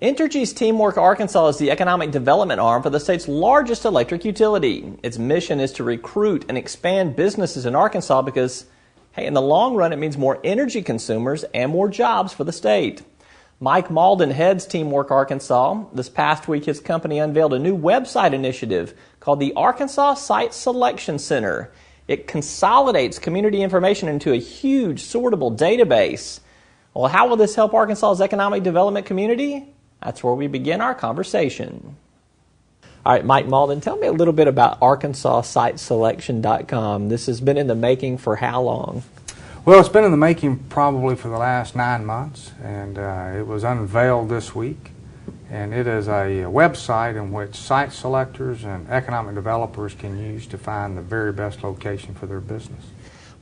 Entergy's Teamwork Arkansas is the economic development arm for the state's largest electric utility. Its mission is to recruit and expand businesses in Arkansas because, hey, in the long run, it means more energy consumers and more jobs for the state. Mike Maulden heads Teamwork Arkansas. This past week, his company unveiled a new website initiative called the Arkansas Site Selection Center. It consolidates community information into a huge, sortable database. Well, how will this help Arkansas's economic development community? That's where we begin our conversation. All right, Mike Maulden, tell me a little bit about ArkansasSiteSelection.com. This has been in the making for how long? Well, it's been in the making probably for the last 9 months, and it was unveiled this week. And it is a website in which site selectors and economic developers can use to find the very best location for their business.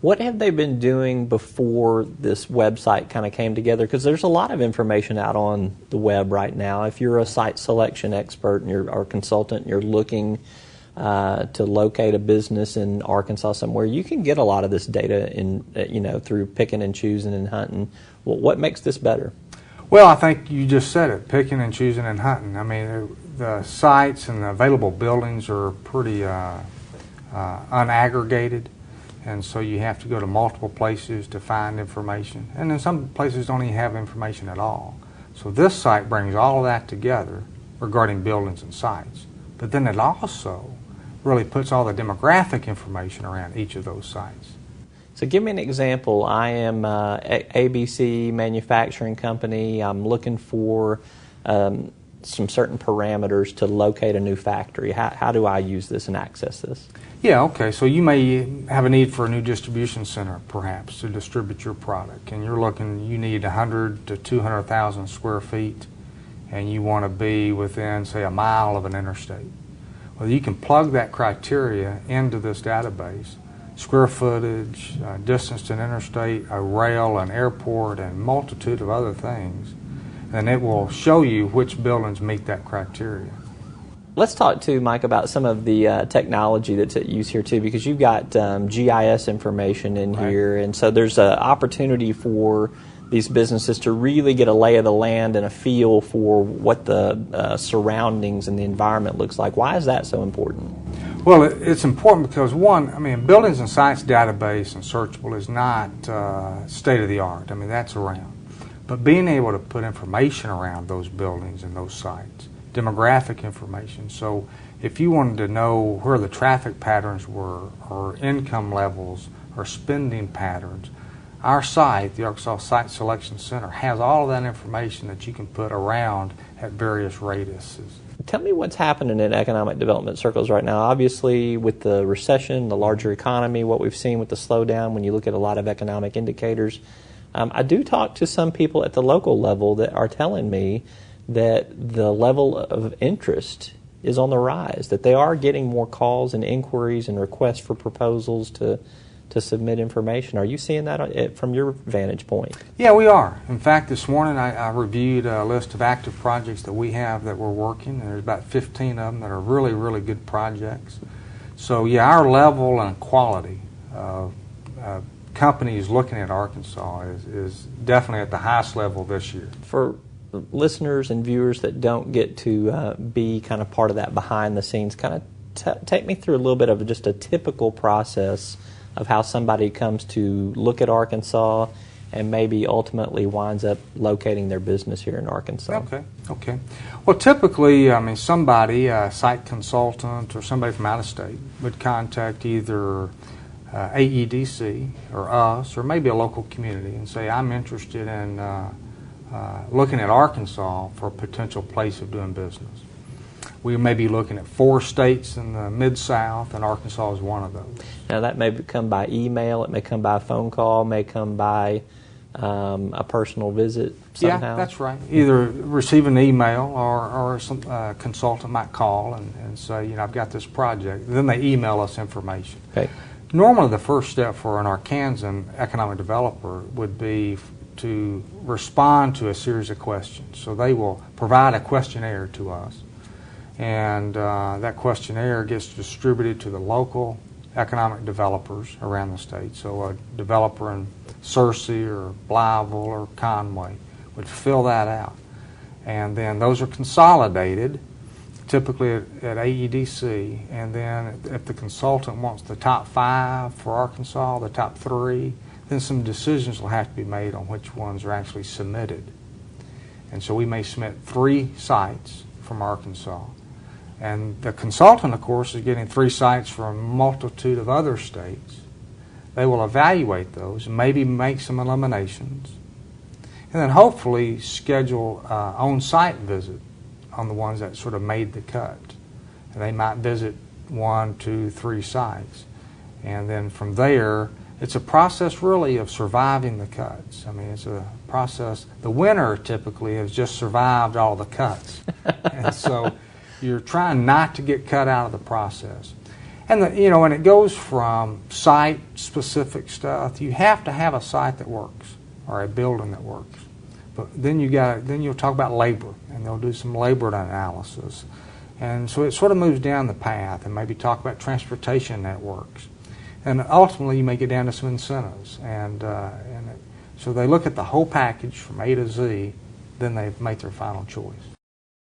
What have they been doing before this website kind of came together? Because there's a lot of information out on the web right now. If you're a site selection expert and or consultant, and you're looking to locate a business in Arkansas somewhere, you can get a lot of this data through picking and choosing and hunting. Well, what makes this better? Well, I think you just said it, picking and choosing and hunting. I mean, the sites and the available buildings are pretty unaggregated. And so you have to go to multiple places to find information. And then some places don't even have information at all. So this site brings all of that together regarding buildings and sites. But then it also really puts all the demographic information around each of those sites. So give me an example. I am ABC Manufacturing Company. I'm looking for some certain parameters to locate a new factory. How do I use this and access this? Yeah, okay. So you may have a need for a new distribution center, perhaps, to distribute your product. And you need 100 to 200,000 square feet, and you want to be within, say, a mile of an interstate. Well, you can plug that criteria into this database, square footage, distance to an interstate, a rail, an airport, and a multitude of other things. And it will show you which buildings meet that criteria. Let's talk to Mike about some of the technology that's at use here too, because you've got GIS information in here, and so there's an opportunity for these businesses to really get a lay of the land and a feel for what the surroundings and the environment looks like. Why is that so important? Well, it's important because, one, I mean, buildings and sites database and searchable is not state of the art. I mean, that's around. But being able to put information around those buildings and those sites, demographic information. So if you wanted to know where the traffic patterns were, or income levels, or spending patterns, our site, the Arkansas Site Selection Center, has all of that information that you can put around at various radiuses. Tell me what's happening in economic development circles right now. Obviously, with the recession, the larger economy, what we've seen with the slowdown, when you look at a lot of economic indicators, I do talk to some people at the local level that are telling me that the level of interest is on the rise, that they are getting more calls and inquiries and requests for proposals to submit information. Are you seeing that from your vantage point? Yeah, we are. In fact, this morning I reviewed a list of active projects that we have that we're working, and there's about 15 of them that are really, really good projects. So, yeah, our level and quality of companies looking at Arkansas is definitely at the highest level this year. For listeners and viewers that don't get to be kind of part of that behind the scenes, kind of take me through a little bit of just a typical process of how somebody comes to look at Arkansas and maybe ultimately winds up locating their business here in Arkansas. Okay. Well, typically, I mean, somebody, a site consultant or somebody from out of state, would contact either AEDC or us or maybe a local community and say, I'm interested in looking at Arkansas for a potential place of doing business. We may be looking at 4 states in the Mid-South, and Arkansas is one of those. Now, that may come by email, it may come by a phone call, may come by a personal visit somehow? Yeah, that's right. Either receive an email or some consultant might call and say, I've got this project. Then they email us information. Okay. Normally, the first step for an Arkansan economic developer would be to respond to a series of questions. So they will provide a questionnaire to us, and that questionnaire gets distributed to the local economic developers around the state. So a developer in Searcy or Blytheville or Conway would fill that out, And then those are consolidated, typically at AEDC. And then if the consultant wants the top 5 for Arkansas, the top 3, then some decisions will have to be made on which ones are actually submitted. And so we may submit 3 sites from Arkansas. And the consultant, of course, is getting 3 sites from a multitude of other states. They will evaluate those and maybe make some eliminations. And then hopefully schedule on-site visit on the ones that sort of made the cut. And they might visit 1, 2, 3 sites. And then from there, it's a process really of surviving the cuts. I mean, it's a process. The winner typically has just survived all the cuts. And so you're trying not to get cut out of the process. And and it goes from site-specific stuff. You have to have a site that works or a building that works. But then you'll talk about labor, and they'll do some labor analysis. And so it sort of moves down the path, and maybe talk about transportation networks. And ultimately, you may get down to some incentives. So they look at the whole package from A to Z, then they make their final choice.